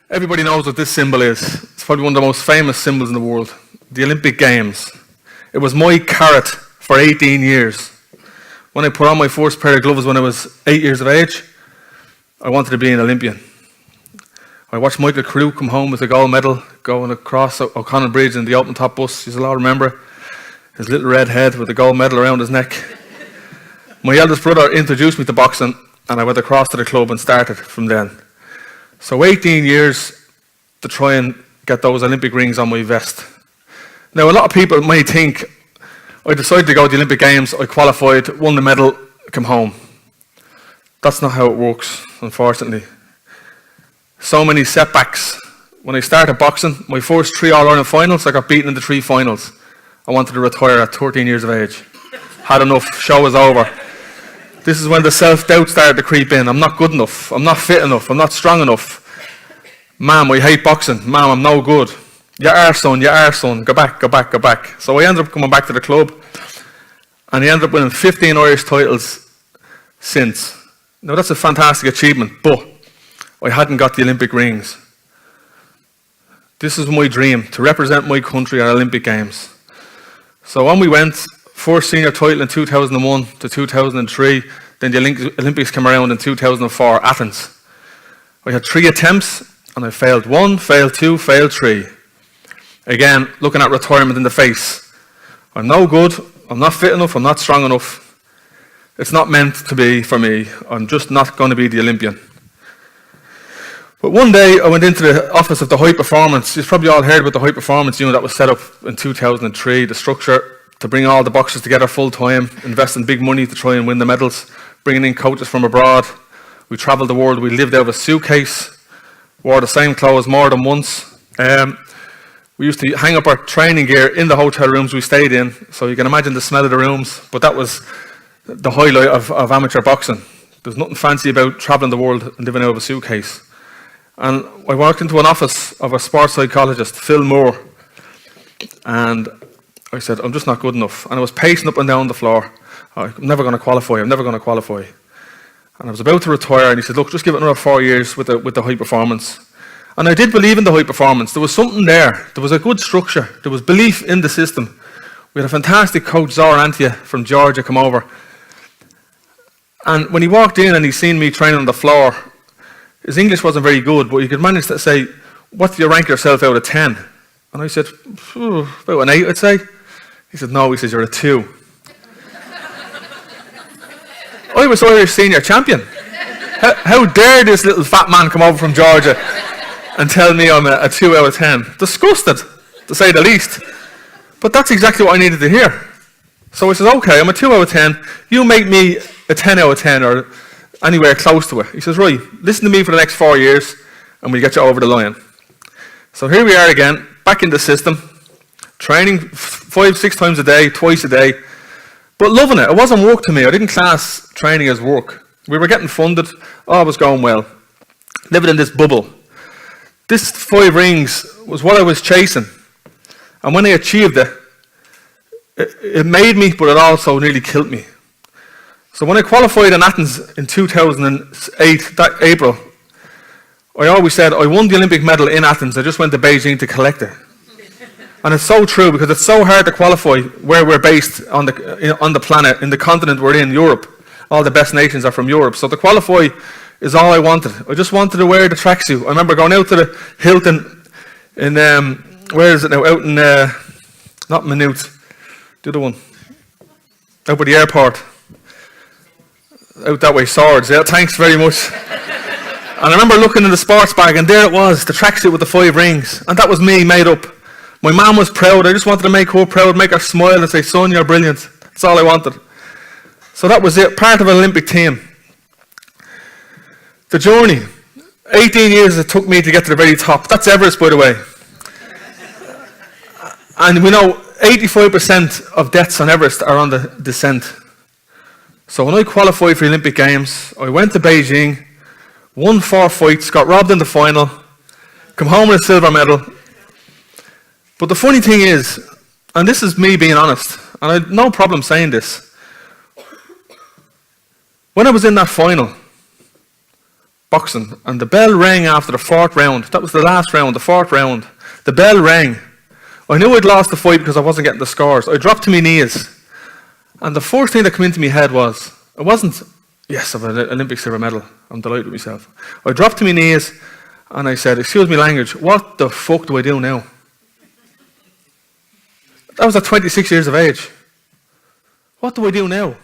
Everybody knows what this symbol is. It's probably one of the most famous symbols in the world. The Olympic Games. It was my carrot for 18 years. When I put on my first pair of gloves when I was 8 years of age, I wanted to be an Olympian. I watched Michael Crew come home with a gold medal going across O'Connell Bridge in the open top bus. You'll all remember his little red head with the gold medal around his neck. My eldest brother introduced me to boxing and I went across to the club and started from then. So 18 years to try and get those Olympic rings on my vest. Now a lot of people might think I decided to go to the Olympic Games, I qualified, won the medal, come home. That's not how it works, unfortunately. So many setbacks. When I started boxing, my first 3 All-Ireland finals, I got beaten in the 3 finals. I wanted to retire at 13 years of age. Had enough, show was over. This is when the self-doubt started to creep in. I'm not good enough, I'm not fit enough, I'm not strong enough. Ma'am, I hate boxing. Ma'am, I'm no good. You are, son, go back, go back, go back. So I ended up coming back to the club and I ended up winning 15 Irish titles since. Now that's a fantastic achievement, but I hadn't got the Olympic rings. This is my dream, to represent my country at Olympic Games. So on we went, first senior title in 2001 to 2003, then the Olympics came around in 2004, Athens. I had 3 attempts and I failed 1, failed 2, failed 3. Again, looking at retirement in the face. I'm no good, I'm not fit enough, I'm not strong enough. It's not meant to be for me. I'm just not going to be the Olympian. But one day I went into the office of the High Performance. You've probably all heard about the High Performance unit that was set up in 2003, the structure to bring all the boxers together full time, investing big money to try and win the medals, bringing in coaches from abroad. We travelled the world, we lived out of a suitcase, wore the same clothes more than once. We used to hang up our training gear in the hotel rooms we stayed in, so you can imagine the smell of the rooms, but that was the highlight of amateur boxing. There's nothing fancy about travelling the world and living out of a suitcase. And I walked into an office of a sports psychologist, Phil Moore, and I said, I'm just not good enough. And I was pacing up and down the floor. I'm never going to qualify, I'm never going to qualify. And I was about to retire, and he said, look, just give it another 4 years with the High Performance. And I did believe in the High Performance. There was something there. There was a good structure. There was belief in the system. We had a fantastic coach, Zora Antia, from Georgia, come over. And when he walked in and he seen me training on the floor, his English wasn't very good, but he could manage to say, what do you rank yourself out of 10? And I said, about an 8, I'd say. He said, no, he says, you're a 2. I was Irish senior champion. How dare this little fat man come over from Georgia and tell me I'm a 2 out of 10? Disgusted, to say the least. But that's exactly what I needed to hear. So I said, okay, I'm a 2 out of 10. You make me a 10 out of 10 or anywhere close to it. He says, right, listen to me for the next 4 years and we'll get you over the line. So here we are again, back in the system, training 5-6 times a day, twice a day, but loving it. It wasn't work to me. I didn't class training as work. We were getting funded, all was going well. Living in this bubble. This 5 rings was what I was chasing. And when I achieved it, it made me, but it also nearly killed me. So when I qualified in Athens in 2008, that April, I always said, I won the Olympic medal in Athens, I just went to Beijing to collect it. And it's so true, because it's so hard to qualify where we're based on the planet, in the continent we're in, Europe. All the best nations are from Europe. So to qualify is all I wanted. I just wanted to wear the tracksuit. I remember going out to the Hilton in, where is it now, out in, not Minute, the other one, out by the airport. Out that way, Swords, yeah, thanks very much. And I remember looking in the sports bag and there it was, the tracksuit with the 5 rings. And that was me, made up. My mum was proud, I just wanted to make her proud, make her smile and say, son, you're brilliant. That's all I wanted. So that was it, part of an Olympic team. The journey, 18 years it took me to get to the very top. That's Everest, by the way. And we know 85% of deaths on Everest are on the descent. So when I qualified for the Olympic Games, I went to Beijing, won 4 fights, got robbed in the final, come home with a silver medal. But the funny thing is, and this is me being honest, and I have no problem saying this, when I was in that final, boxing, and the bell rang after the fourth round. That was the last round, the fourth round. The bell rang. I knew I'd lost the fight because I wasn't getting the scores. I dropped to my knees. And the first thing that came into my head was, it wasn't, yes, I've an Olympic silver medal. I'm delighted with myself. I dropped to my knees and I said, excuse me language, what the fuck do I do now? That was at 26 years of age. What do I do now?